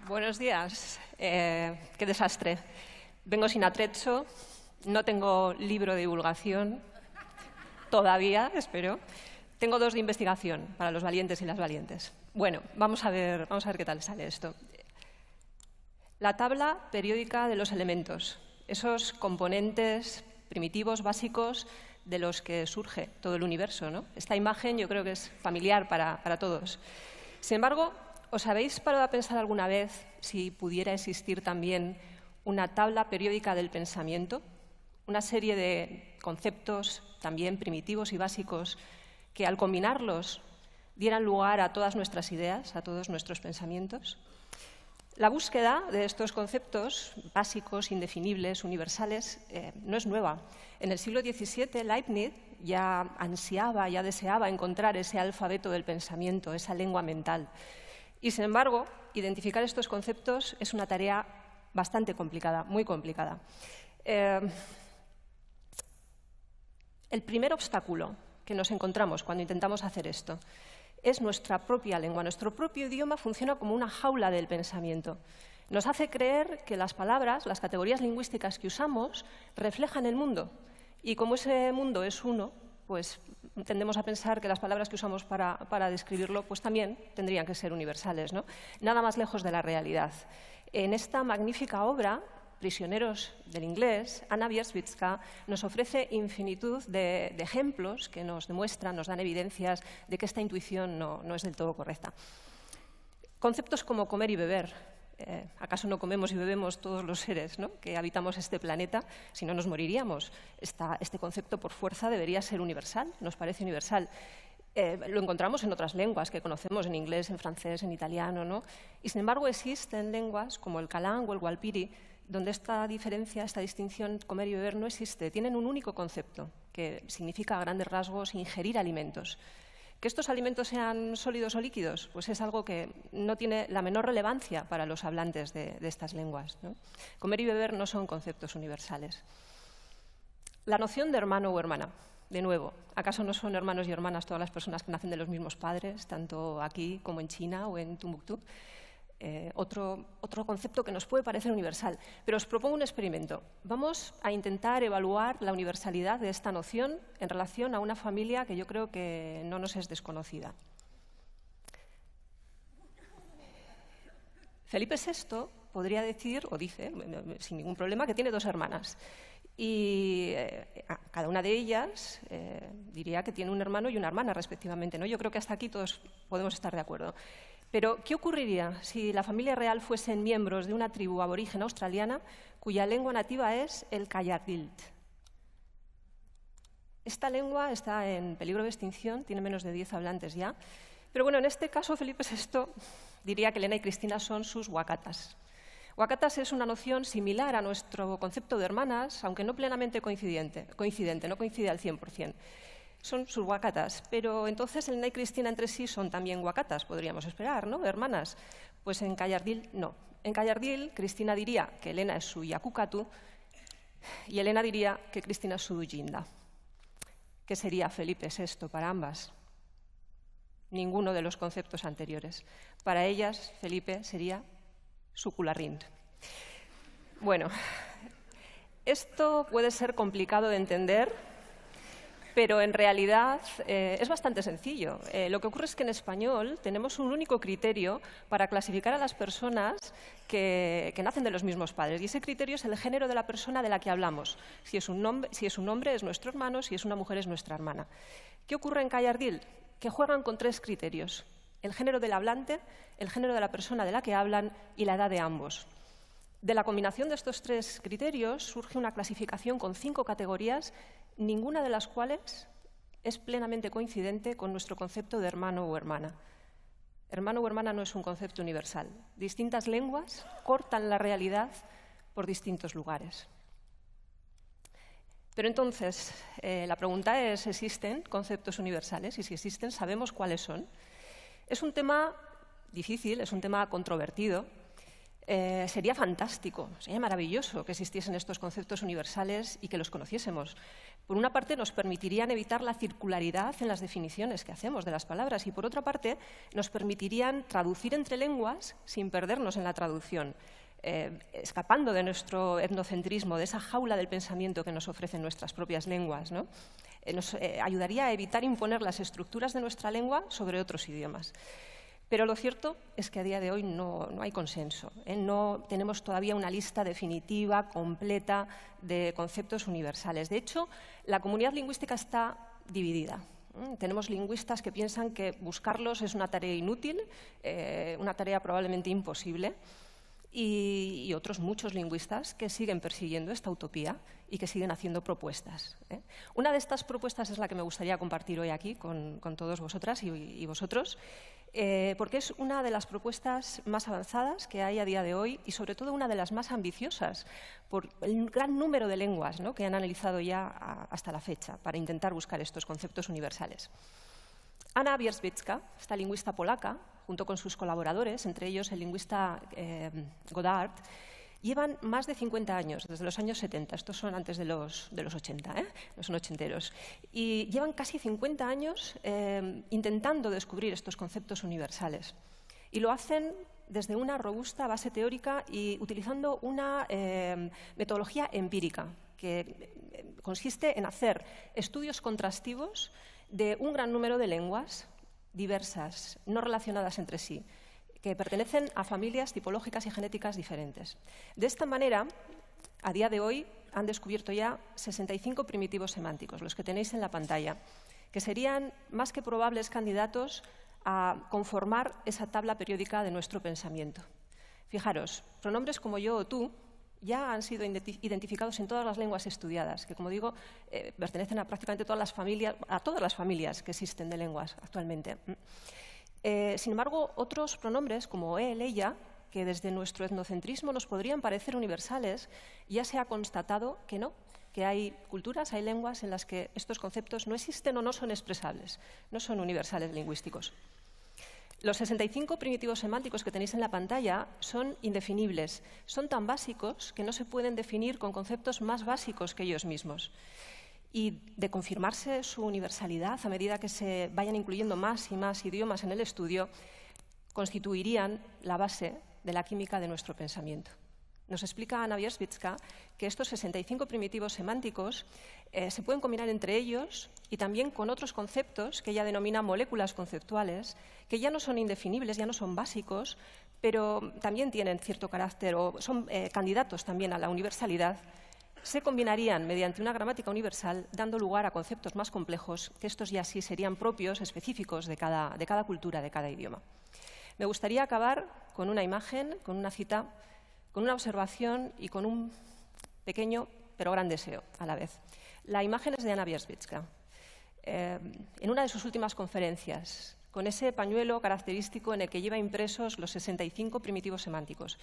Buenos días. Qué desastre. Vengo sin atrecho, no tengo libro de divulgación, todavía, espero. Tengo 2 de investigación para los valientes y las valientes. Bueno, vamos a ver qué tal sale esto. La tabla periódica de los elementos, esos componentes primitivos, básicos, de los que surge todo el universo, ¿no? Esta imagen yo creo que es familiar para todos. Sin embargo, ¿os habéis parado a pensar alguna vez si pudiera existir también una tabla periódica del pensamiento? Una serie de conceptos también primitivos y básicos que al combinarlos dieran lugar a todas nuestras ideas, a todos nuestros pensamientos. La búsqueda de estos conceptos básicos, indefinibles, universales, no es nueva. En el siglo XVII, Leibniz ya ansiaba, ya deseaba encontrar ese alfabeto del pensamiento, esa lengua mental. Y, sin embargo, identificar estos conceptos es una tarea bastante complicada, muy complicada. El primer obstáculo que nos encontramos cuando intentamos hacer esto es nuestra propia lengua. Nuestro propio idioma funciona como una jaula del pensamiento. Nos hace creer que las palabras, las categorías lingüísticas que usamos, reflejan el mundo. Y como ese mundo es uno, pues tendemos a pensar que las palabras que usamos para describirlo pues también tendrían que ser universales, ¿no? Nada más lejos de la realidad. En esta magnífica obra, Prisioneros del inglés, Anna Wierzbicka nos ofrece infinitud de ejemplos que nos demuestran, nos dan evidencias de que esta intuición no es del todo correcta. Conceptos como comer y beber. ¿Acaso no comemos y bebemos todos los seres, ¿no?, que habitamos este planeta? Si no, nos moriríamos. Este concepto, por fuerza, debería ser universal, nos parece universal. Lo encontramos en otras lenguas que conocemos, en inglés, en francés, en italiano, ¿no? Y, sin embargo, existen lenguas como el calán o el walpiri, donde esta diferencia, esta distinción, comer y beber, no existe. Tienen un único concepto, que significa a grandes rasgos ingerir alimentos. ¿Que estos alimentos sean sólidos o líquidos? Pues es algo que no tiene la menor relevancia para los hablantes de estas lenguas, ¿no? Comer y beber no son conceptos universales. La noción de hermano o hermana, de nuevo, ¿acaso no son hermanos y hermanas todas las personas que nacen de los mismos padres, tanto aquí como en China o en Tombuctú? Otro concepto que nos puede parecer universal. Pero os propongo un experimento. Vamos a intentar evaluar la universalidad de esta noción en relación a una familia que yo creo que no nos es desconocida. Felipe VI podría decir, o dice, sin ningún problema, que tiene 2 hermanas. Y cada una de ellas diría que tiene un hermano y una hermana, respectivamente, ¿no? Yo creo que hasta aquí todos podemos estar de acuerdo. Pero, ¿qué ocurriría si la familia real fuesen miembros de una tribu aborigen australiana cuya lengua nativa es el Kayardild? Esta lengua está en peligro de extinción, tiene menos de 10 hablantes ya. Pero bueno, en este caso Felipe VI diría que Elena y Cristina son sus wakatas. Wakatas es una noción similar a nuestro concepto de hermanas, aunque no plenamente coincidente, no coincide al 100%. Son sus wakatas, pero entonces Elena y Cristina entre sí son también wakatas, podríamos esperar, ¿no?, hermanas. Pues en Kayardild no. En Kayardild, Cristina diría que Elena es su yakukatu y Elena diría que Cristina es su duyinda. ¿Qué sería Felipe VI para ambas? Ninguno de los conceptos anteriores. Para ellas, Felipe sería su kularrind. Bueno, esto puede ser complicado de entender, pero en realidad es bastante sencillo. Lo que ocurre es que en español tenemos un único criterio para clasificar a las personas que nacen de los mismos padres. Y ese criterio es el género de la persona de la que hablamos. Si es un hombre es nuestro hermano, si es una mujer es nuestra hermana. ¿Qué ocurre en Kayardild? Que juegan con 3 criterios. El género del hablante, el género de la persona de la que hablan y la edad de ambos. De la combinación de estos 3 criterios surge una clasificación con 5 categorías, ninguna de las cuales es plenamente coincidente con nuestro concepto de hermano o hermana. Hermano o hermana no es un concepto universal. Distintas lenguas cortan la realidad por distintos lugares. Pero entonces, la pregunta es, ¿existen conceptos universales? Y si existen, ¿sabemos cuáles son? Es un tema difícil, es un tema controvertido. Sería fantástico, sería maravilloso que existiesen estos conceptos universales y que los conociésemos. Por una parte, nos permitirían evitar la circularidad en las definiciones que hacemos de las palabras y, por otra parte, nos permitirían traducir entre lenguas sin perdernos en la traducción, escapando de nuestro etnocentrismo, de esa jaula del pensamiento que nos ofrecen nuestras propias lenguas, ¿no? Nos ayudaría a evitar imponer las estructuras de nuestra lengua sobre otros idiomas. Pero lo cierto es que a día de hoy no hay consenso, no tenemos todavía una lista definitiva, completa, de conceptos universales. De hecho, la comunidad lingüística está dividida. Tenemos lingüistas que piensan que buscarlos es una tarea inútil, una tarea probablemente imposible, y otros muchos lingüistas que siguen persiguiendo esta utopía y que siguen haciendo propuestas. Una de estas propuestas es la que me gustaría compartir hoy aquí con todos vosotras y vosotros, porque es una de las propuestas más avanzadas que hay a día de hoy y sobre todo una de las más ambiciosas por el gran número de lenguas, ¿no?, que han analizado ya hasta la fecha para intentar buscar estos conceptos universales. Anna Wierzbicka, esta lingüista polaca, junto con sus colaboradores, entre ellos el lingüista Godard, llevan más de 50 años, desde los años 70, estos son antes de los 80, no son ochenteros, y llevan casi 50 años intentando descubrir estos conceptos universales. Y lo hacen desde una robusta base teórica y utilizando una metodología empírica, que consiste en hacer estudios contrastivos de un gran número de lenguas diversas, no relacionadas entre sí, que pertenecen a familias tipológicas y genéticas diferentes. De esta manera, a día de hoy, han descubierto ya 65 primitivos semánticos, los que tenéis en la pantalla, que serían más que probables candidatos a conformar esa tabla periódica de nuestro pensamiento. Fijaros, pronombres como yo o tú ya han sido identificados en todas las lenguas estudiadas, que, como digo, pertenecen a prácticamente todas las familias que existen de lenguas actualmente. Sin embargo, otros pronombres, como él, ella, que desde nuestro etnocentrismo nos podrían parecer universales, ya se ha constatado que no, que hay culturas, hay lenguas en las que estos conceptos no existen o no son expresables, no son universales lingüísticos. Los 65 primitivos semánticos que tenéis en la pantalla son indefinibles, son tan básicos que no se pueden definir con conceptos más básicos que ellos mismos. Y de confirmarse su universalidad, a medida que se vayan incluyendo más y más idiomas en el estudio, constituirían la base de la química de nuestro pensamiento. Nos explica Anna Wierzbicka que estos 65 primitivos semánticos se pueden combinar entre ellos y también con otros conceptos que ella denomina moléculas conceptuales, que ya no son indefinibles, ya no son básicos, pero también tienen cierto carácter o son candidatos también a la universalidad. Se combinarían mediante una gramática universal, dando lugar a conceptos más complejos, que estos ya sí serían propios, específicos de cada cultura, de cada idioma. Me gustaría acabar con una imagen, con una cita, con una observación y con un pequeño pero gran deseo a la vez. La imagen es de Anna Wierzbicka. En una de sus últimas conferencias, con ese pañuelo característico en el que lleva impresos los 65 primitivos semánticos,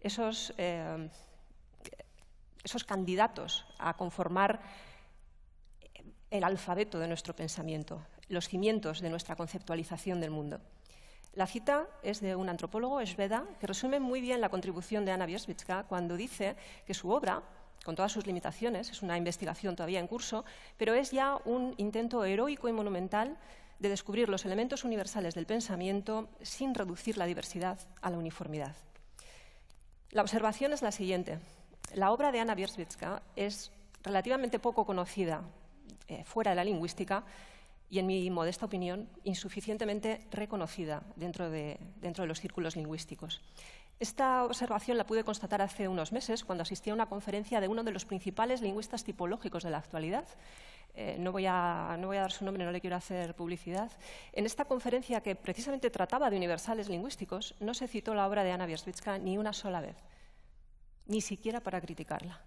esos candidatos a conformar el alfabeto de nuestro pensamiento, los cimientos de nuestra conceptualización del mundo. La cita es de un antropólogo, Sveda, que resume muy bien la contribución de Anna Wierzbicka cuando dice que su obra, con todas sus limitaciones, es una investigación todavía en curso, pero es ya un intento heroico y monumental de descubrir los elementos universales del pensamiento sin reducir la diversidad a la uniformidad. La observación es la siguiente. La obra de Anna Wierzbicka es relativamente poco conocida fuera de la lingüística y, en mi modesta opinión, insuficientemente reconocida dentro de los círculos lingüísticos. Esta observación la pude constatar hace unos meses cuando asistí a una conferencia de uno de los principales lingüistas tipológicos de la actualidad. No voy a dar su nombre, no le quiero hacer publicidad. En esta conferencia, que precisamente trataba de universales lingüísticos, no se citó la obra de Anna Wierzbicka ni una sola vez, ni siquiera para criticarla.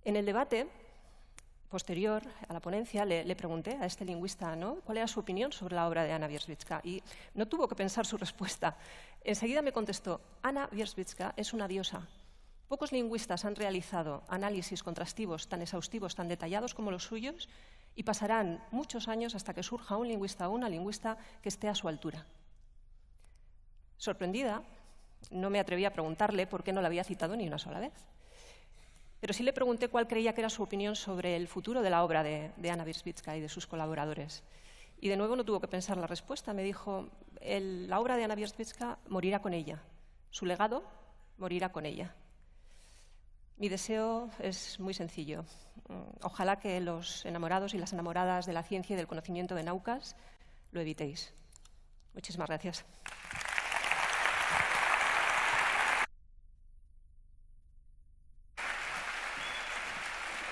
En el debate posterior a la ponencia le pregunté a este lingüista, ¿no?, cuál era su opinión sobre la obra de Anna Wierzbicka, y no tuvo que pensar su respuesta. Enseguida me contestó: Anna Wierzbicka es una diosa. Pocos lingüistas han realizado análisis contrastivos tan exhaustivos, tan detallados como los suyos, y pasarán muchos años hasta que surja un lingüista o una lingüista que esté a su altura. Sorprendida, No me atreví a preguntarle por qué no la había citado ni una sola vez. Pero sí le pregunté cuál creía que era su opinión sobre el futuro de la obra de Anna Wierzbicka y de sus colaboradores. Y de nuevo no tuvo que pensar la respuesta. Me dijo, la obra de Anna Wierzbicka morirá con ella. Su legado morirá con ella. Mi deseo es muy sencillo. Ojalá que los enamorados y las enamoradas de la ciencia y del conocimiento de Naucas lo evitéis. Muchísimas gracias.